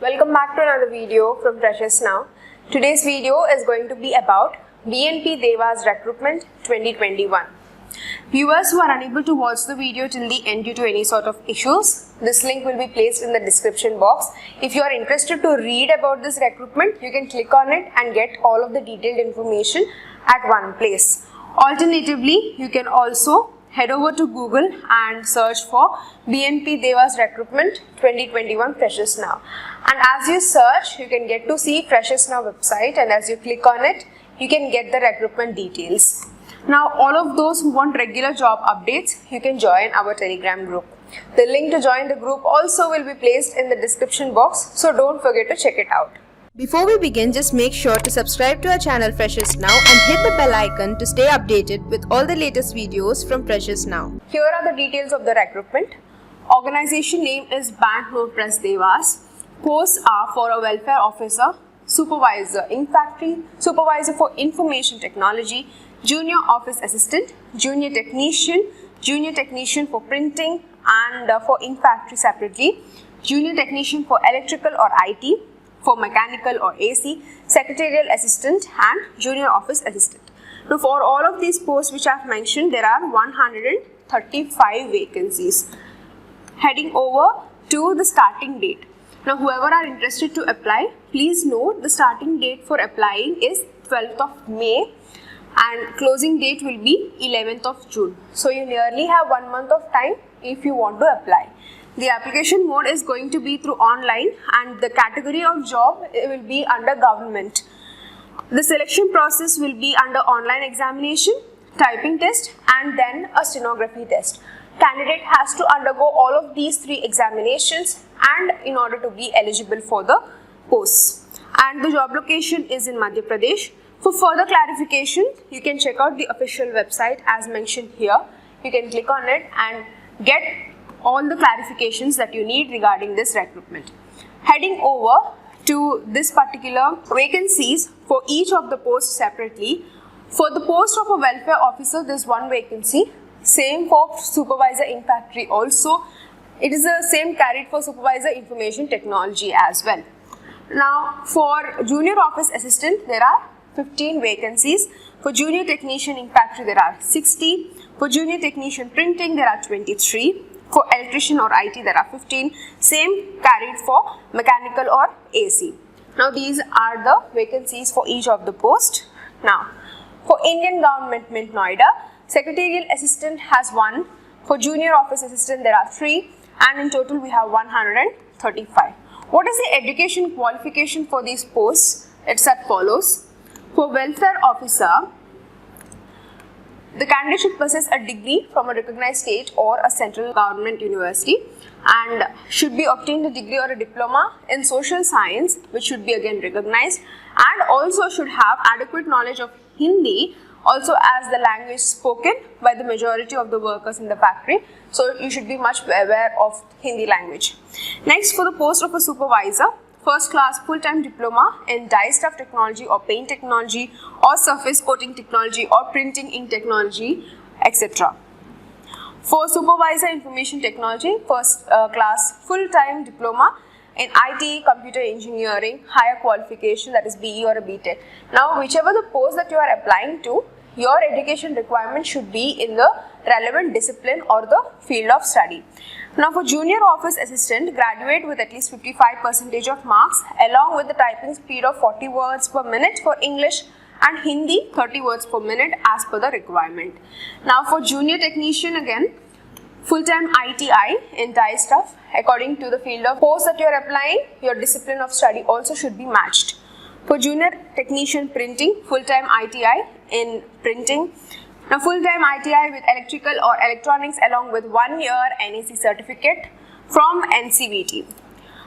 Welcome back to another video from Freshers Now. Today's video is going to be about BNP Dewas Recruitment 2021. Viewers who are unable to watch the video till the end due to any sort of issues, this link will be placed in the description box. If you are interested to read about this recruitment, you can click on it and get all of the detailed information at one place. Alternatively, you can also head over to Google and search for BNP Dewas Recruitment 2021 Freshers Now. And as you search, you can get to see Freshers Now website, and as you click on it, you can get the recruitment details. Now, all of those who want regular job updates, you can join our Telegram group. The link to join the group also will be placed in the description box, so don't forget to check it out. Before we begin, just make sure to subscribe to our channel Freshers Now and hit the bell icon to stay updated with all the latest videos from Freshers Now. Here are the details of the recruitment. Organization name is Bank Note Press Dewas. Posts are for a welfare officer, supervisor in factory, supervisor for information technology, junior office assistant, junior technician for printing and for in factory separately, junior technician for electrical or IT, for mechanical or AC, secretarial assistant and junior office assistant. Now, for all of these posts which I have mentioned, there are 135 vacancies. Heading over to the starting date. Now, whoever are interested to apply, please note the starting date for applying is 12th of May and closing date will be 11th of June. So, you nearly have 1 month of time if you want to apply. The application mode is going to be through online and the category of job will be under government. The selection process will be under online examination, typing test and then a stenography test. Candidate has to undergo all of these 3 examinations and in order to be eligible for the posts. And the job location is in Madhya Pradesh. For further clarification, you can check out the official website as mentioned here. You can click on it and get all the clarifications that you need regarding this recruitment. Heading over to this particular vacancies for each of the posts separately. For the post of a welfare officer, there is 1 vacancy. Same for supervisor in factory also. It is the same carried for supervisor information technology as well. Now, for junior office assistant, there are 15 vacancies. For junior technician in factory, there are 60. For junior technician printing, there are 23. For electrician or IT, there are 15. Same carried for mechanical or AC. Now, these are the vacancies for each of the posts. Now, for Indian Government Mint Noida, secretarial assistant has 1. For junior office assistant, there are 3. And in total, we have 135. What is the education qualification for these posts? It's as follows. For welfare officer, the candidate should possess a degree from a recognized state or a central government university and should be obtained a degree or a diploma in social science, which should be again recognized, and also should have adequate knowledge of Hindi also as the language spoken by the majority of the workers in the factory. So, you should be much aware of Hindi language. Next, for the post of a supervisor, first class full-time diploma in dye stuff technology or paint technology or surface coating technology or printing ink technology, etc. For supervisor information technology, first class full-time diploma in IT, computer engineering, higher qualification, that is BE or a BTech. Now, whichever the post that you are applying to, your education requirement should be in the relevant discipline or the field of study. Now, for junior office assistant, graduate with at least 55% of marks along with the typing speed of 40 words per minute for English and Hindi 30 words per minute as per the requirement. Now, for junior technician again, full-time ITI in dye stuff, according to the field of post that you are applying, your discipline of study also should be matched. For junior technician printing, full-time ITI in printing. Now, full-time ITI with electrical or electronics along with 1 year NEC certificate from NCVT.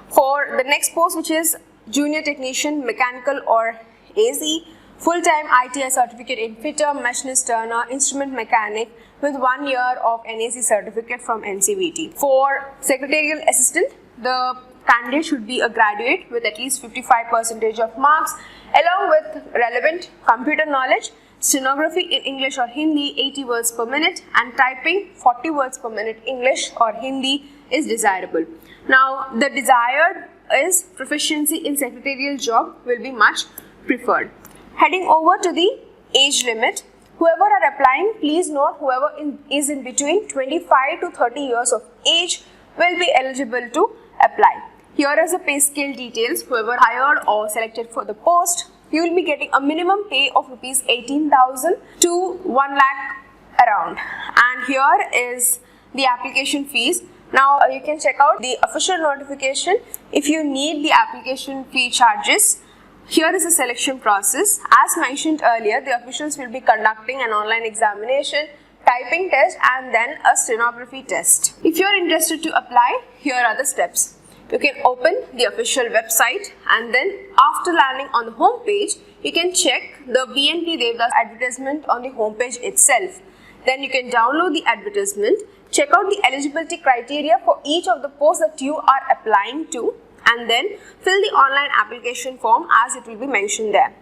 For the next post, which is junior technician mechanical or AC, full-time ITI certificate in fitter, machinist, turner, instrument mechanic with 1 year of NEC certificate from NCVT. For secretarial assistant, the candidate should be a graduate with at least 55% of marks along with relevant computer knowledge, stenography in English or Hindi 80 words per minute and typing 40 words per minute English or Hindi is desirable. Now, the desired is proficiency in secretarial job will be much preferred. Heading over to the age limit, whoever are applying, please note whoever is in between 25 to 30 years of age will be eligible to apply. Here is the pay scale details. Whoever hired or selected for the post, you will be getting a minimum pay of rupees 18,000 to 1 lakh around. And here is the application fees. Now you can check out the official notification if you need the application fee charges. Here is the selection process. As mentioned earlier, the officials will be conducting an online examination, typing test and then a stenography test. If you are interested to apply, here are the steps. You can open the official website and then after landing on the home page, you can check the BNP Dewas advertisement on the home page itself. Then you can download the advertisement, check out the eligibility criteria for each of the posts that you are applying to, and then fill the online application form as it will be mentioned there.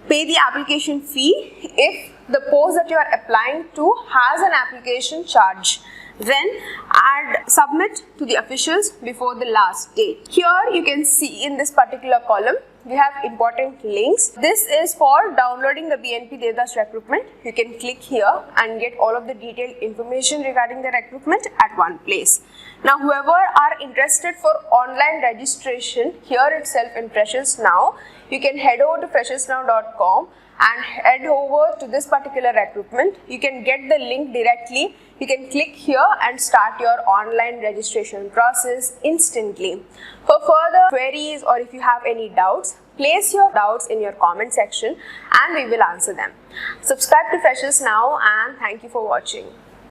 Pay the application fee if the post that you are applying to has an application charge. Then submit to the officials before the last date. Here you can see in this particular column we have important links. This is for downloading the BNP Dewas Recruitment. You can click here and get all of the detailed information regarding the recruitment at one place. Now whoever are interested for online registration here itself in Freshers Now, you can head over to freshersnow.com and head over to this particular recruitment. You can get the link directly. You can click here and start your online registration process instantly. For further queries or if you have any doubts, place your doubts in your comment section and we will answer them. Subscribe to Freshers Now and thank you for watching.